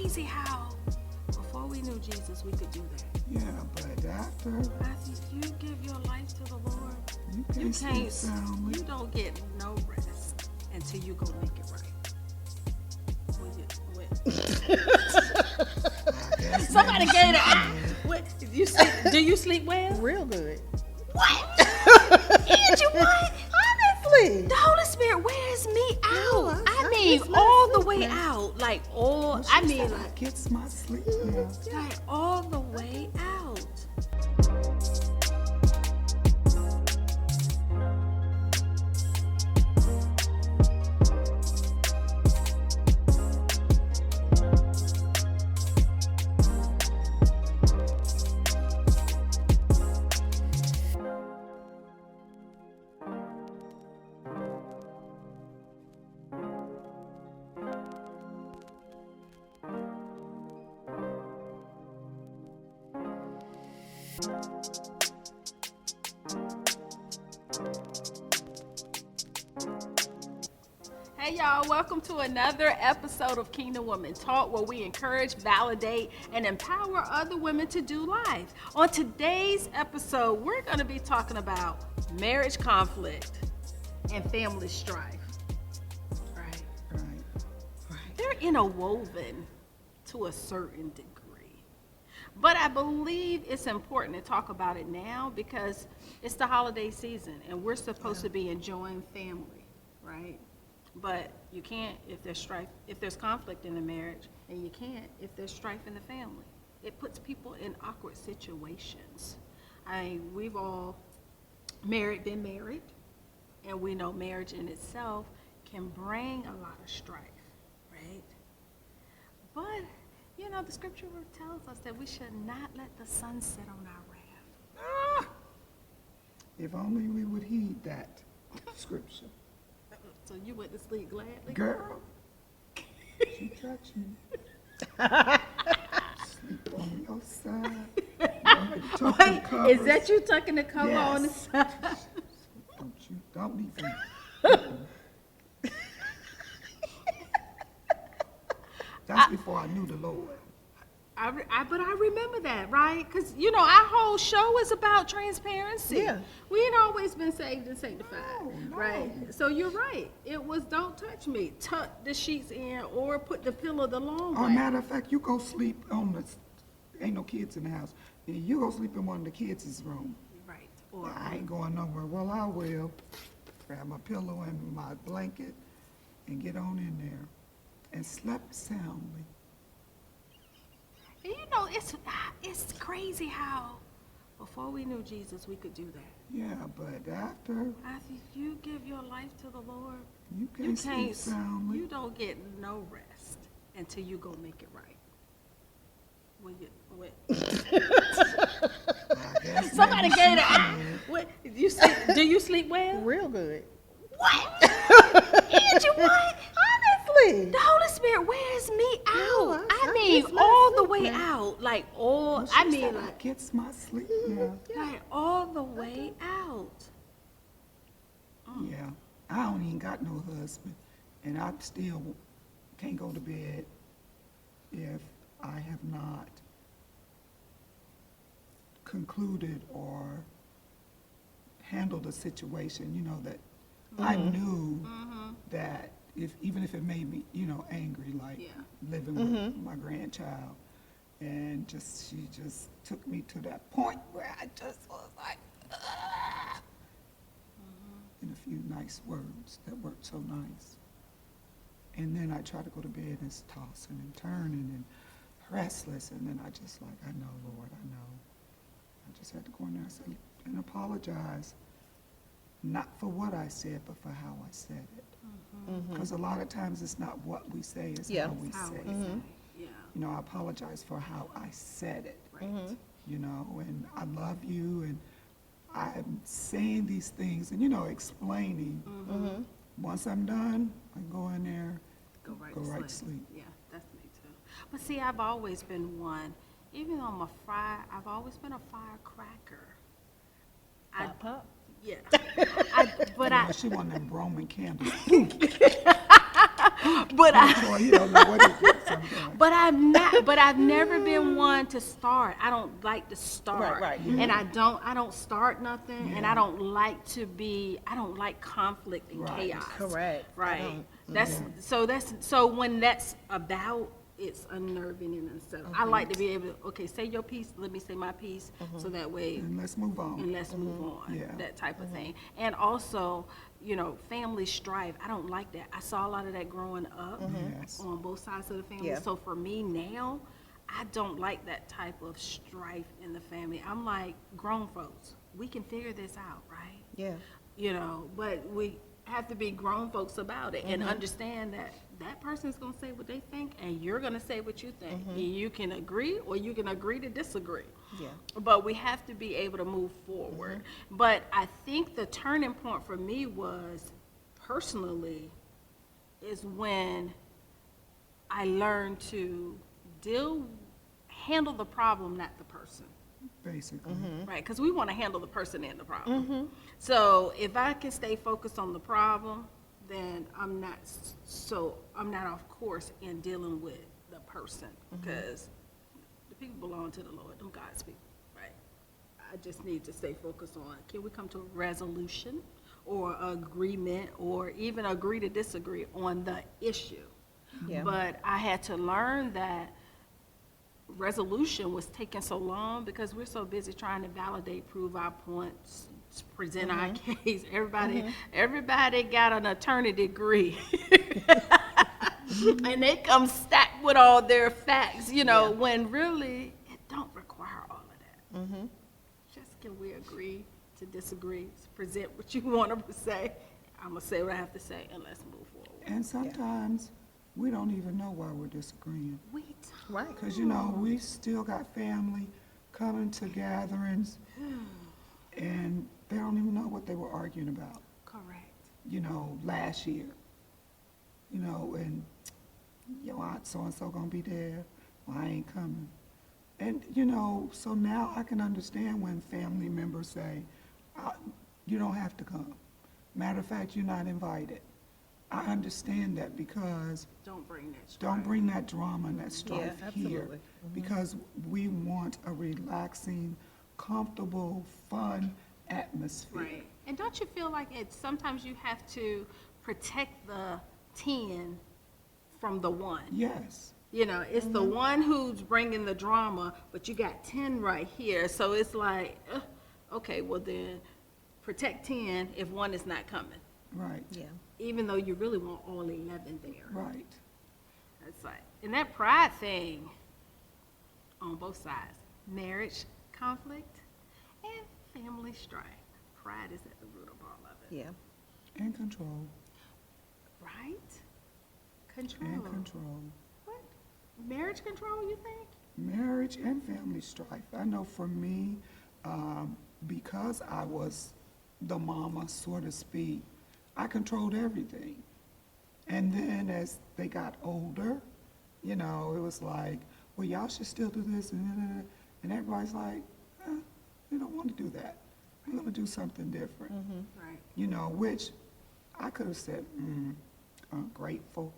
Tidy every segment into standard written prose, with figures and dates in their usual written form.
crazy how before we knew Jesus, we could do that. Yeah, but after If you give your life to the Lord, you can't sleep soundly. you don't get no rest until you go make it right. Somebody gave the eye. What? Do you sleep well? Real good. What? Angie, what? Honestly. The Holy Spirit wears me out. No, I I mean, just let all the sleep way now. out. Like, all, I mean, like, Gets my sleep now. like, all the way out. Hey y'all, welcome to another episode of Kingdom Women Talk, where we encourage, validate, and empower other women to do life. On today's episode, we're going to be talking about marriage conflict and family strife. Right. They're interwoven to a certain degree. But I believe it's important to talk about it now because it's the holiday season and we're supposed to be enjoying family, right? But you can't if there's strife, if there's conflict in the marriage, and you can't if there's strife in the family. It puts people in awkward situations. We've all been married, and we know marriage in itself can bring a lot of strife, right? But, you know, the scripture tells us that we should not let the sun set on our wrath. If only we would heed that scripture. So you went to sleep gladly? Girl, she touched me. Sleep on your side. Wait, is that you tucking the cover on the side? Don't even. That's before I knew the Lord. But I remember that, right? Because, you know, our whole show is about transparency. Yeah. We ain't always been saved and sanctified, No. right? So you're right. It was don't touch me. Tuck the sheets in or put the pillow the long way. Matter of fact, you go sleep on the, ain't no kids in the house. You go sleep in one of the kids' room. Right. Or I ain't going nowhere. Well, I will. Grab my pillow and my blanket and get on in there. And slept soundly. And you know, it's crazy how before we knew Jesus, we could do that. Yeah, but after If you give your life to the Lord, you can't sleep soundly. you don't get no rest until you go make it right. I guess Somebody maybe gave she the eye. did. What? Do you sleep well? Real good. What? Angie, what? Honestly. The Holy Spirit wears me out. No, I I mean, just let all the sleep way now. out. Like, all, Well, she I mean, said like, I gets my sleep now. like, all the way out. Yeah, I don't even got no husband, and I still can't go to bed if I have not concluded or handled a situation, you know, that I knew that even if it made me, you know, angry, like Yeah. living with my grandchild, and she just took me to that point where I just was like, "Ugh," in a few nice words that weren't so nice. And then I try to go to bed and it's tossing and turning and restless, and then I just like, I know, Lord, I know. I just had to go in there and apologize, not for what I said, but for how I said it. Because a lot of times it's not what we say, it's Yeah. how we How say we it. say, yeah. You know, I apologize for how I said it. Right. You know, and I love you, and I'm saying these things and, you know, explaining. Once I'm done, I go in there, Go right go to right sleep. to sleep. Yeah, that's me too. But see, I've always been one, even though I've always been a firecracker. Pop, pop. Yeah. She want them Roman candles. But Boy, you don't know what it is sometimes. But I'm not. But I've never been one to start. I don't like to start. Right. And I don't start nothing. And Yeah. I don't like to be. I don't like conflict and Right. chaos. Correct. I Right. don't. So when that's about, it's unnerving in itself. I like to be able to, okay, say your piece, let me say my piece, so that way, And let's move on. and let's move on, Yeah. that type of thing. And also, family strife, I don't like that. I saw a lot of that growing up Yes. on both sides of the family. Yeah. So for me now, I don't like that type of strife in the family. I'm like, grown folks, we can figure this out, right? Yeah. But we have to be grown folks about it and understand that that person's going to say what they think and you're going to say what you think. And you can agree or you can agree to disagree. Yeah. But we have to be able to move forward. But I think the turning point for me was, personally, is when I learned to handle the problem, not the person. Basically. Right, because we want to handle the person and the problem. So if I can stay focused on the problem, then I'm not off course in dealing with the person, because the people belong to the Lord, them God's people, right? I just need to stay focused on, can we come to a resolution or agreement or even agree to disagree on the issue? Yeah. But I had to learn that resolution was taking so long because we're so busy trying to validate, prove our points, present our case. Everybody got an attorney degree. And they come stacked with all their facts, when really it don't require all of that. Just can we agree to disagree, present what you want to say. I'm going to say what I have to say and let's move forward. And sometimes we don't even know why we're disagreeing. We don't. Right. Because, we still got family coming to gatherings, and they don't even know what they were arguing about, Correct. last year. And your aunt so-and-so gonna be there, well, I ain't coming. And, so now I can understand when family members say, you don't have to come. Matter of fact, you're not invited. I understand that because Don't bring that strife. don't bring that drama and that strife Yeah, here. absolutely. Because we want a relaxing, comfortable, fun atmosphere. Right. And don't you feel like sometimes you have to protect the 10 from the 1? Yes, It's the one who's bringing the drama, but you got 10 right here. So it's like, okay, well then protect 10 if 1 is not coming, right, Yeah. even though you really want all 11 there. right. It's like, and that pride thing on both sides, marriage conflict and family strife. Pride is at the root of all of it. Yeah. And control, Right? Control. and control. What? Marriage control, you think? Marriage and family strife. I know for me, because I was the mama, so to speak, I controlled everything. And then as they got older, it was like, well, y'all should still do this, and everybody's like, we don't want to do that. We're going to do something different. Right. Which I could have said, ungrateful,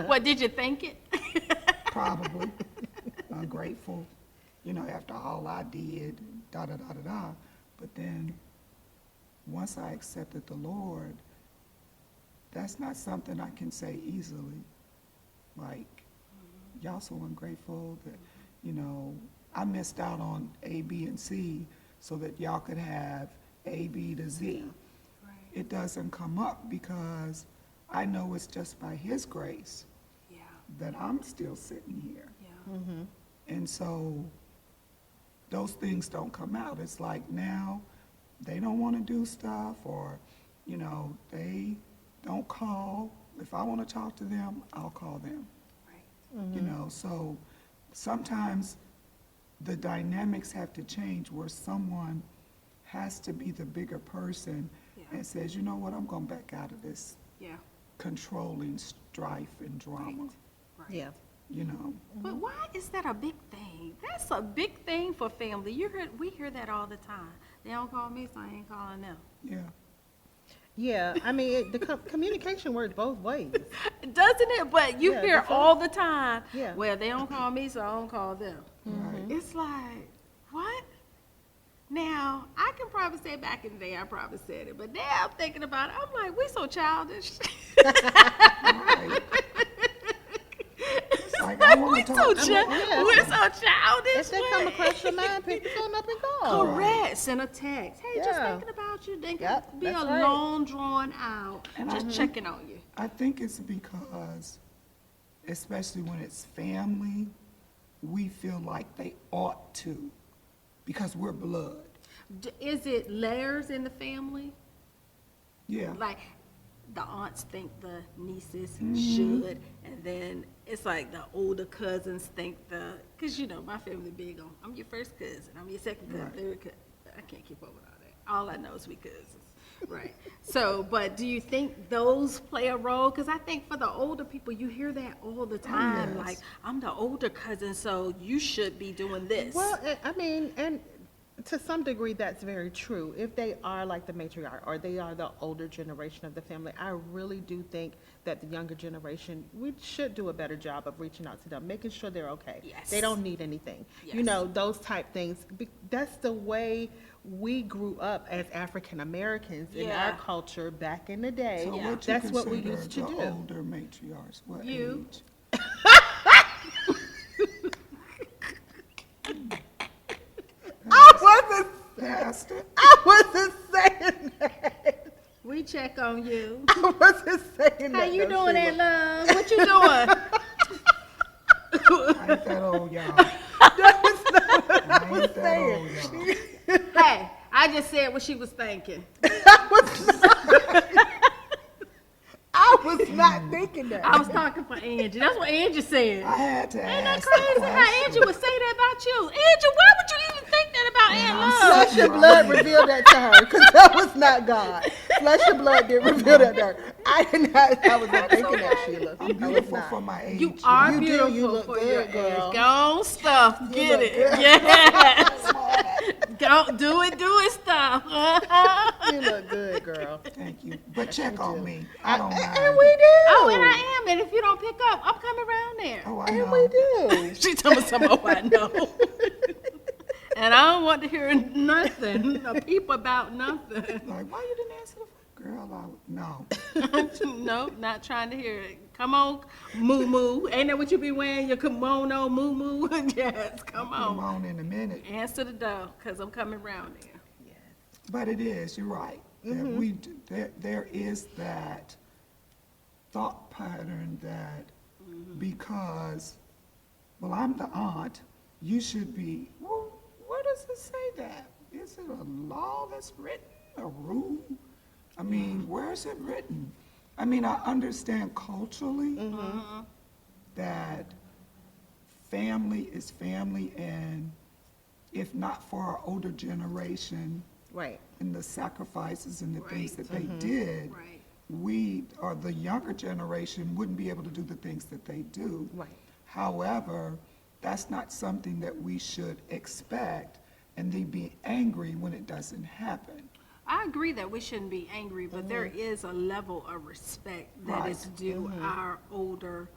What, did you think it? probably, ungrateful, after all I did, da-da-da-da-da. But then, once I accepted the Lord, that's not something I can say easily. Like, y'all so ungrateful that, I missed out on A, B, and C so that y'all could have A, B to Z. Right. It doesn't come up because I know it's just by His grace Yeah. that I'm still sitting here. Yeah. And so those things don't come out. It's like now they don't want to do stuff, or, they don't call. If I want to talk to them, I'll call them. Right. So sometimes the dynamics have to change where someone has to be the bigger person Yeah. and says, you know what, I'm going back out of this Yeah. controlling strife and drama, Right. Yeah. But why is that a big thing? That's a big thing for family. We hear that all the time. They don't call me, so I ain't calling them. Yeah. Yeah, I mean, communication works both ways. Doesn't it? But you Yeah, hear that's all the time, Yeah. well, they don't call me, so I don't call them. Right. It's like, what? Now, I can probably say back in the day, I probably said it, but now I'm thinking about it, I'm like, we so childish. Right. It's like, I want to talk to you. yeah. We're so childish. If they come across your mind, pick the phone up and call. Correct. Send a text. Hey, just Yeah. thinking about you. Then Yep, be a that's right. long, drawn out, And just checking on you. I think it's because, especially when it's family, we feel like they ought to because we're blood. Is it layers in the family? Yeah. Like the aunts think the nieces Mm-hmm. should, and then it's like the older cousins think because you know my family big on I'm your first cousin, I'm your second cousin, Right. third cousin. I can't keep up with all that. All I know is we cousins, right? So, but do you think those play a role? Because I think for the older people, you hear that all the time, yes. like I'm the older cousin, so you should be doing this. Well, I mean, and to some degree, that's very true. If they are like the matriarch or they are the older generation of the family, I really do think that the younger generation, we should do a better job of reaching out to them, making sure they're okay. Yes. They don't need anything. You Yes. know, those type things. That's the way we grew up as African Americans in Yeah. our culture back in the day. So Yeah. what you That's what we consider used to the do. older matriarchs? What You. age? I wasn't, Pastor? I wasn't saying that. We check on you. I wasn't saying How that. you no, doing, Sheila. Aunt Love? What you doing? I ain't that old, y'all. I ain't that old, y'all. Hey, I just said what she was thinking. I was not thinking that. I was talking for Angie. That's what Angie said. I had to Ain't that ask the crazy how question. Angie would say that about you? Angie, why would you even think that about Aunt I'm Love? Flesh and blood revealed that to her, because that was not God. Flesh and blood did reveal that to her. I did not. I was not thinking that, Sheila. I'm I was beautiful not. for my age. You y'all. are You do. beautiful You look for good, your girl. age. Go on, stuff. Get look it. good. Yes. Go do it, stuff. You look good, girl. Thank you. But check you on do. me. I don't And mind. we do. Oh, and I am. And if you don't pick up, I'm coming around there. Oh, I And know. we do. She told me something, oh, I know. And I don't want to hear nothing, a peep about nothing. Like, why you didn't answer the phone? Girl, no. No, not trying to hear it. Come on, moo moo. Ain't that what you be wearing? Your kimono, moo moo? Yes, come Put 'em on. on in a minute. Answer the door, because I'm coming around there. But it is, you're right. That we do, there is that thought pattern that because, well, I'm the aunt, you should be, well, where does it say that? Is it a law that's written, a rule? I mean, where is it written? I mean, I understand culturally that family is family, and if not for our older generation, Right. and the sacrifices and the things Right. that they did, Right. we, or the younger generation, wouldn't be able to do the things that they do. Right. However, that's not something that we should expect and then be angry when it doesn't happen. I agree that we shouldn't be angry, but there is a level of respect that is Right. due our older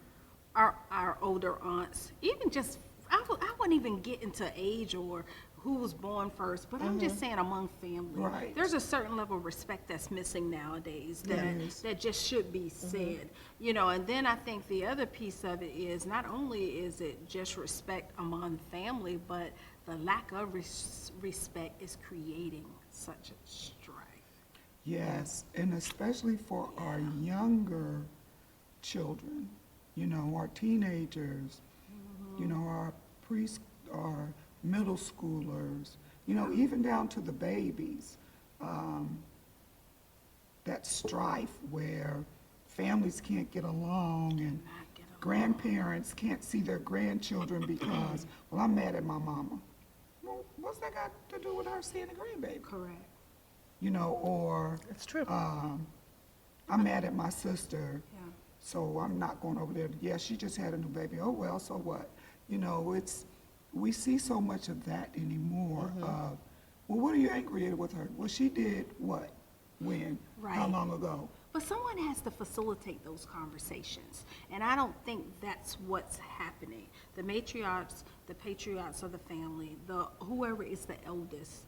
aunts. Even just, I wouldn't even get into age or who was born first, but I'm just saying among family. Right. There's a certain level of respect that's missing nowadays that, Yes. that just should be said. You know, and then I think the other piece of it is not only is it just respect among family, but the lack of respect is creating such a strife. Yes, and especially for our younger children, you know, our teenagers, you know, our middle schoolers, you know, even down to the babies. That strife where families can't get along and grandparents can't see their grandchildren because, well, I'm mad at my mama. Well, what's that got to do with her seeing a grandbaby? Correct. You know, or It's true. I'm mad at my sister, Yeah. so I'm not going over there. Yeah, she just had a new baby. Oh, well, so what? You know, we see so much of that anymore of, well, what are you angry at with her? Well, she did what? When? Right. How long ago? But someone has to facilitate those conversations. And I don't think that's what's happening. The matriarchs, the patriarchs of the family, whoever is the eldest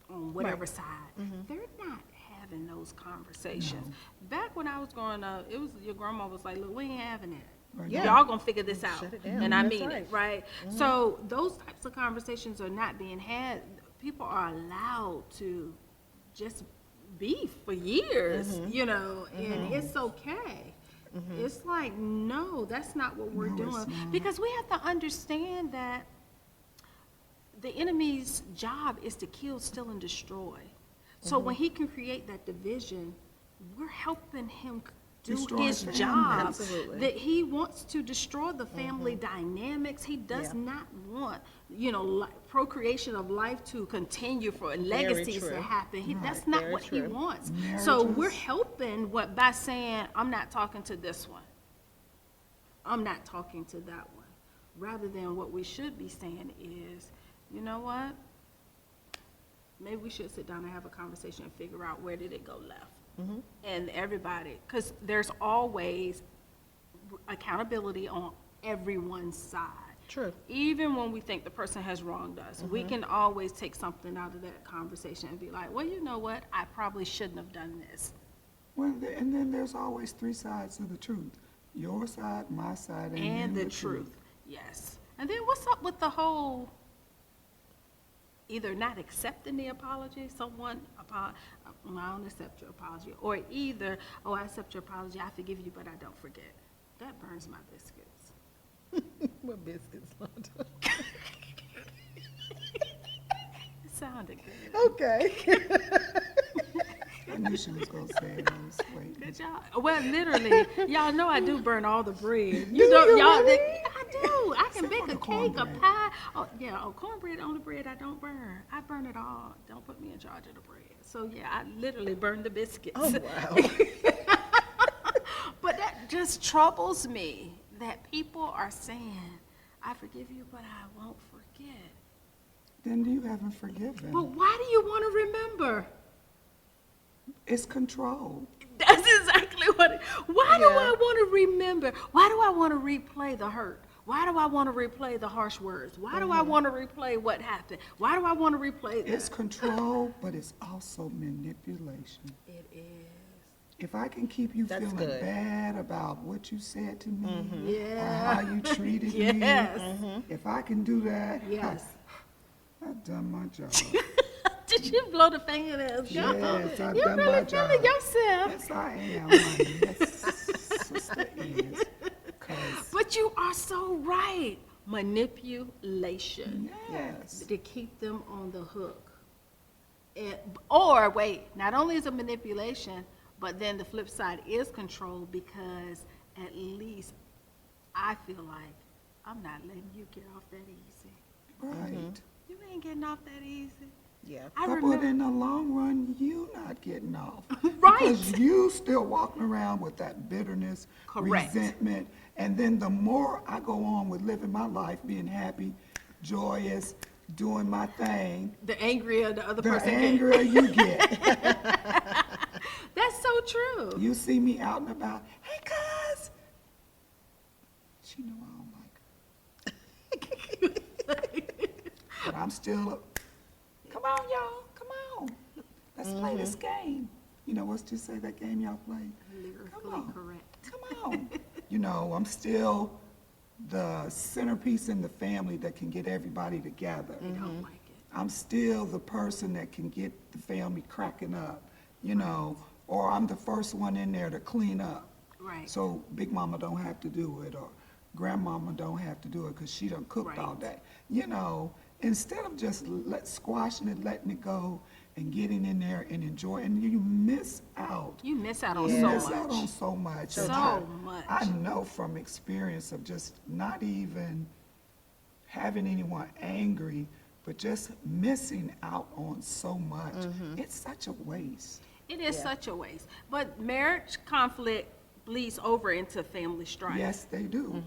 on whatever Right. side, they're not having those conversations. Back when I was growing up, it was your grandma was like, look, we ain't having it. Right. Yeah. Y'all gonna figure this out. Shut it down. And I That's mean right. it, right? So those types of conversations are not being had. People are allowed to just beef for years, you know, and it's okay. It's like, no, that's not what we're No, it's doing. not. Because we have to understand that the enemy's job is to kill, steal, and destroy. So when he can create that division, we're helping him do Destroy his families. job. Absolutely. That he wants to destroy the family dynamics. He does Yeah. not want, you know, procreation of life to continue for legacies to true. happen. That's Right. not Very what he true. wants. So we're Marriages. helping by saying, I'm not talking to this one. I'm not talking to that one. Rather than what we should be saying is, you know what? Maybe we should sit down and have a conversation and figure out where did it go left. And everybody, because there's always accountability on everyone's side. True. Even when we think the person has wronged us, we can always take something out of that conversation and be like, well, you know what? I probably shouldn't have done this. Well, and then there's always three sides of the truth. Your side, my side, and, And then the truth, yes. And then what's up with the whole either not accepting the apology, I don't accept your apology, or either, oh, I accept your apology, I forgive you, but I don't forget. That burns my biscuits. What biscuits, Londa? It sounded good. Okay. I knew she was gonna say it. I was waiting. Good job. Well, literally, y'all know I do burn all the bread. Do know, you y'all. really? I do. I can Except bake for a the cake, a cornbread. pie. Oh, yeah, cornbread, only bread I don't burn. I burn it all. Don't put me in charge of the bread. So yeah, I literally burn the biscuits. Oh, wow. But that just troubles me that people are saying, I forgive you, but I won't forget. Then you haven't forgiven. But why do you want to remember? It's control. That's exactly what why do Yeah. I want to remember? Why do I want to replay the hurt? Why do I want to replay the harsh words? Why do I want to replay what happened? Why do I want to replay that? It's control, but it's also manipulation. It is. If I can keep you That's feeling good. bad about what you said to me Yeah. or how you treated Yes. me, if I can do that, Yes. I've done my job. Did you blow the fingernails? Yes, I've You're done really my feeling job. yourself. Yes, I am, honey. Yes, sister is. 'Cause, But you are so right. Manipulation. yes. To keep them on the hook. Or wait, not only is it manipulation, but then the flip side is control, because at least I feel like I'm not letting you get off that easy. Right. You ain't getting off that easy. Yeah. I But remember. in the long run, you not getting off. Right. Because you still walking around with that bitterness, Correct. resentment. And then the more I go on with living my life, being happy, joyous, doing my thing, The angrier the other the person gets. angrier you get. That's so true. You see me out and about, hey, cuz. She know I don't like her. But I'm still, come on, y'all, come on. Let's play this game. You know, what's to say that game y'all play? Lyrically on. correct. Come on. You know, I'm still the centerpiece in the family that can get everybody together. I don't like it. I'm still the person that can get the family cracking up, you know, or I'm the first one in there to clean up. Right. So Big Mama don't have to do it, or Grandmama don't have to do it because she done cooked all Right. day. You know, instead of just squashing it, letting it go, and getting in there and enjoying, and you miss out. You miss out on You so miss much. out on so much. So And much. I know from experience of just not even having anyone angry, but just missing out on so much. It's such a waste. It is Yeah. such a waste. But marriage conflict bleeds over into family strife. Yes, they do.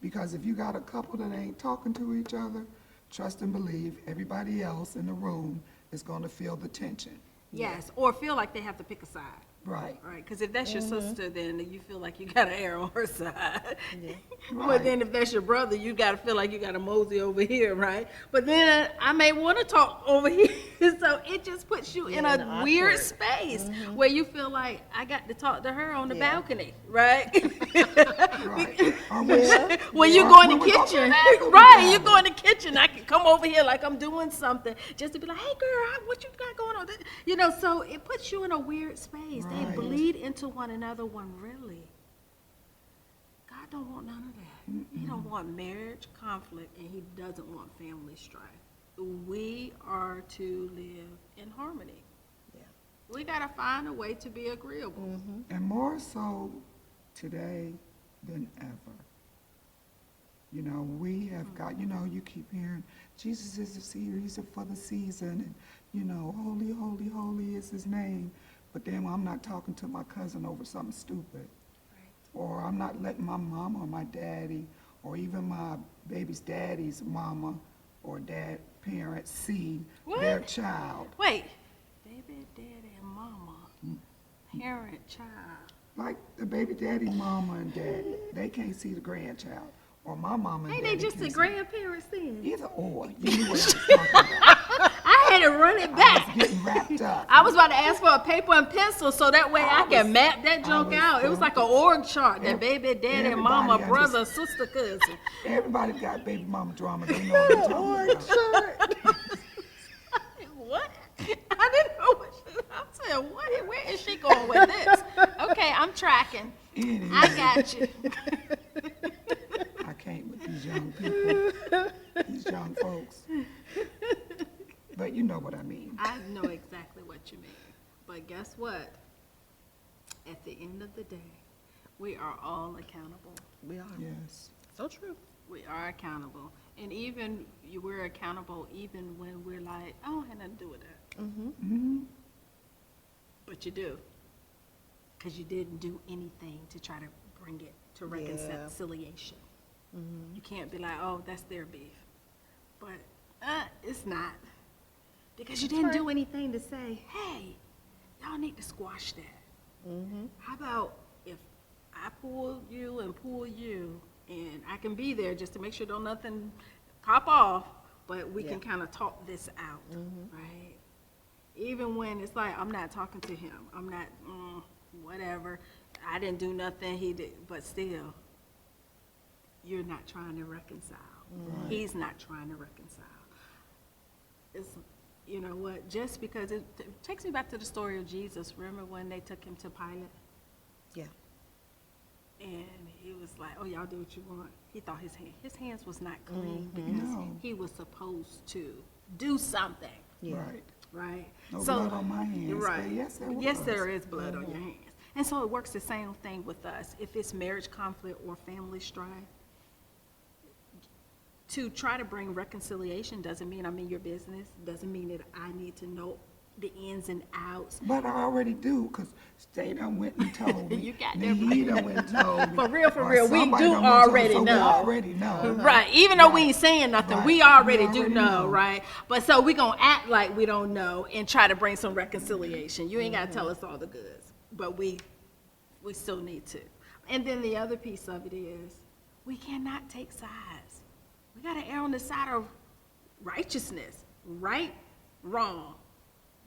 Because if you got a couple that ain't talking to each other, trust and believe everybody else in the room is going to feel the tension. Yes, or feel like they have to pick a side. Right. Right, because if that's your sister, then you feel like you got to err on her side. Yeah. But Right. then if that's your brother, you got to feel like you got to mosey over here, right? But then I may want to talk over here, so it just puts you in Yeah, a and weird awkward. space where you feel like I got to talk to her on the Yeah. balcony, right? Right. Or Yeah. When you or go in the when we go to the kitchen, bathroom right? You together. go in the kitchen, I can come over here like I'm doing something, just to be like, "Hey, girl, what you got going on?" You know, so it puts you in a weird space. They Right. bleed into one another. When really, God don't want none of that. He don't want marriage conflict, and He doesn't want family strife. We are to live in harmony. Yeah. We gotta find a way to be agreeable. And more so today than ever. You know, we have got, you know, you keep hearing, Jesus is the series for the season, and, you know, holy, holy, holy is his name. But then I'm not talking to my cousin over something stupid. Or I'm not letting my mama or my daddy, or even my baby's daddy's mama or dad parents see their What? child. Wait, baby, daddy, and mama, parent, child. Like the baby daddy, mama, and daddy, they can't see the grandchild. Or my mama and Ain't daddy they just the can't see. grandparents then? Either or. You knew what I was talking about. I had to run it I back. was getting wrapped up. I was about to ask for a paper and pencil so that way I can map that junk was out. It was like an org chart. That baby, daddy, mama, everybody brother, sister, cousin. Everybody got baby mama drama. They know what I'm talking about. What? I didn't know what she, I said, what? Where is she going with this? Okay, I'm tracking. Anyway, I got you. I can't with these young people, these young folks. But you know what I mean. I know exactly what you mean. But guess what? At the end of the day, we are all accountable. We are. Yes. So true. We are accountable. And even we're accountable even when we're like, I don't have nothing to do with that. Mm-hmm. But you do. Because you didn't do anything to try to bring it to Yeah. reconciliation. You can't be like, oh, that's their beef. But it's not. Because you didn't do anything to say, hey, y'all need to squash that. How about if I pull you and pull you, and I can be there just to make sure don't nothing pop off, but we can Yeah. kind of talk this out, right? Even when it's like, I'm not talking to him. I'm not, whatever. I didn't do nothing, he did, but still, you're not trying to reconcile. Right. He's not trying to reconcile. It's, you know what, just because it takes me back to the story of Jesus. Remember when they took him to Pilate? Yeah. And he was like, oh, y'all do what you want. He thought his hands was not clean because No. he was supposed to do something, Yeah. Right. right? No blood on my hands. Right. But yes, there Yes, was. there is blood on your hands. And so it works the same thing with us. If it's marriage conflict or family strife, to try to bring reconciliation doesn't mean I'm in your business, doesn't mean that I need to know the ins and outs. But I already do, because they done went and told me. You got then that he done went and told me. For real, or we somebody do done went and told me, already so we know. already know. Right, even though we Right. ain't saying nothing, Right. we already We do already know, know. right? But so we gonna act like we don't know and try to bring some reconciliation. You ain't gotta tell us all the goods, but we still need to. And then the other piece of it is, we cannot take sides. We gotta err on the side of righteousness, right, wrong,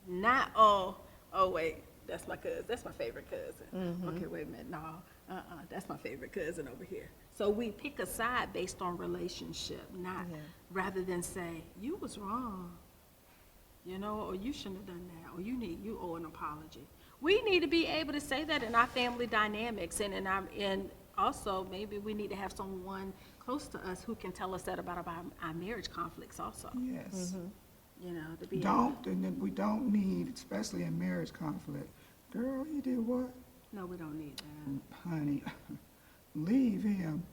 not oh wait, that's my cousin, that's my favorite cousin. Okay, wait a minute, no, that's my favorite cousin over here. So we pick a side based on relationship, not Yeah. rather than say you was wrong, you know, or you shouldn't have done that, or you owe an apology. We need to be able to say that in our family dynamics, and and also maybe we need to have someone close to us who can tell us that about our marriage conflicts also. Yes. You know, to be And then we don't need, especially in marriage conflict, girl, he did what? no, we don't need that. Honey, leave him.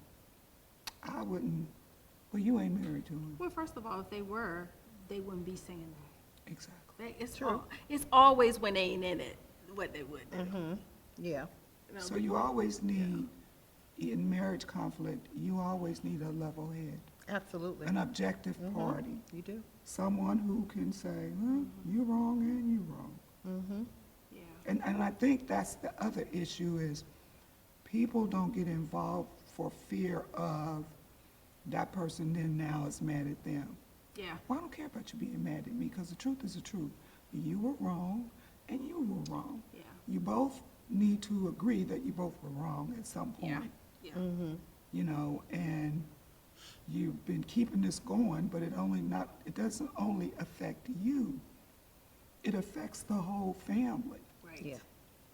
I wouldn't, well, you ain't married to him. Well, first of all, if they were, they wouldn't be saying that. Exactly. It's always when they ain't in it what they would do. Yeah. You know, So you always need, in marriage conflict, you always need a level head, Absolutely. an objective party, You do. someone who can say, well, you're wrong and you're wrong. Yeah. And I think that's the other issue is people don't get involved for fear of that person then now is mad at them. Yeah. Well, I don't care about you being mad at me because the truth is the truth. You were wrong and you were wrong. Yeah. You both need to agree that you both were wrong at some point. Yeah. You know, and you've been keeping this going, but it doesn't only affect you. It affects the whole family. Right. Yeah.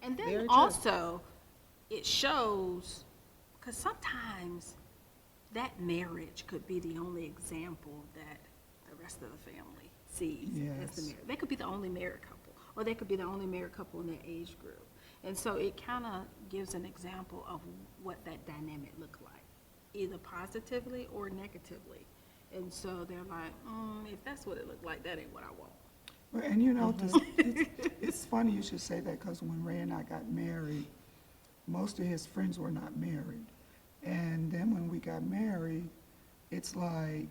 And Very then true. also, it shows, because sometimes that marriage could be the only example that the rest of the family sees as the Yes. marriage. They could be the only married couple, or they could be the only married couple in their age group. And so it kind of gives an example of what that dynamic looked like, either positively or negatively. And so they're like, if that's what it looked like, that ain't what I want. Well, and you know, it's funny you should say that because when Ray and I got married, most of his friends were not married. And then when we got married, it's like,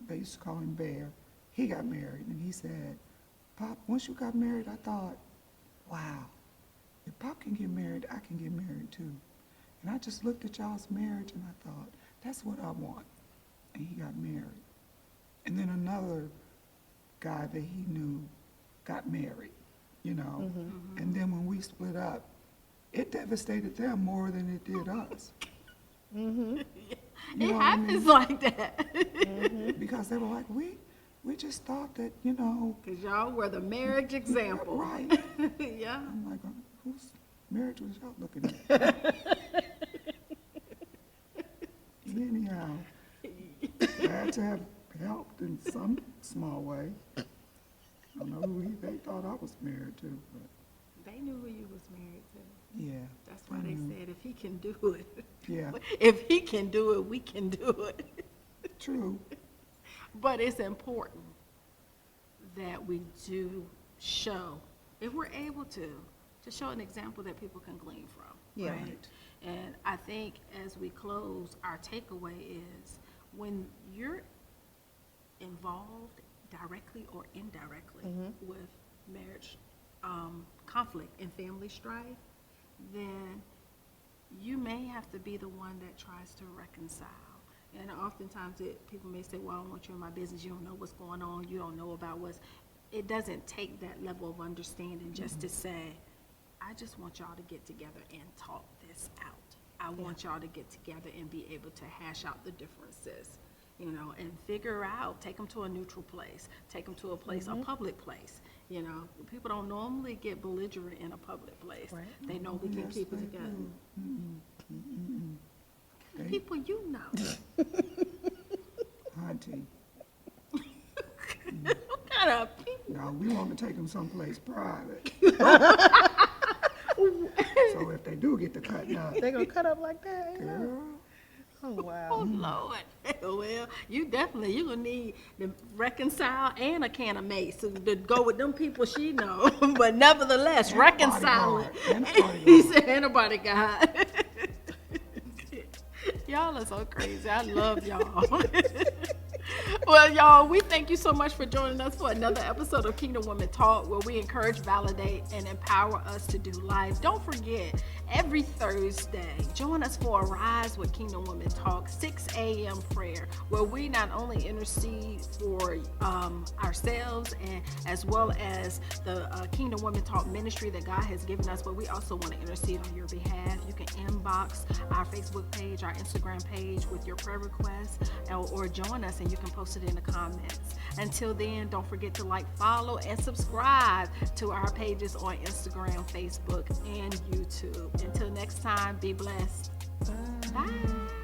they used to call him Bear. He got married and he said, Pop, once you got married, I thought, wow, if Pop can get married, I can get married too. And I just looked at y'all's marriage and I thought, that's what I want. And he got married. And then another guy that he knew got married, you know. And then when we split up, it devastated them more than it did us. You It know what I happens mean? like that. Because they were like, we just thought that, you know, Because y'all were the marriage example. right. Yeah. I'm like, whose marriage was y'all looking at? Anyhow, glad to have helped in some small way. I don't know who they thought I was married to, but They knew who you was married to. yeah. That's why I they knew. said if he can do it, Yeah, if he can do it, we can do it. true. But it's important that we do show, if we're able to show an example that people can glean from. Yeah. Right. And I think as we close, our takeaway is when you're involved directly or indirectly with marriage conflict and family strife, then you may have to be the one that tries to reconcile. And oftentimes people may say, well, I don't want you in my business. You don't know what's going on. You don't know about what's. It doesn't take that level of understanding just to say, I just want y'all to get together and talk this out. I want y'all to get together and be able to hash out the differences, you know, and figure out, take them to a neutral place, take them to a place, a public place. You know, people don't normally get belligerent in a public place. Right. They know we can Yes, keep it they together. do. They- People you know. Auntie, What kind of people? no, we want to take them someplace private. So if they do get to cutting up, They gonna cut up like that? Ain't it? girl, Oh, Oh, wow. Lord. Well, you're going to need to reconcile and a can of mace to go with them people she know. But nevertheless, And a reconcile it. bodyguard, and a bodyguard. He said, and a bodyguard. Y'all are so crazy. I love y'all. Well, y'all, we thank you so much for joining us for another episode of Kingdom Women Talk, where we encourage, validate, and empower us to do life. Don't forget, every Thursday, join us for a Rise with Kingdom Women Talk, 6 a.m. prayer, where we not only intercede for ourselves and as well as the Kingdom Women Talk ministry that God has given us, but we also want to intercede on your behalf. You can inbox our Facebook page, our Instagram page with your prayer requests, or join us and you can post it in the comments. Until then, don't forget to like, follow, and subscribe to our pages on Instagram, Facebook, and YouTube. Until next time, be blessed. Bye. Bye.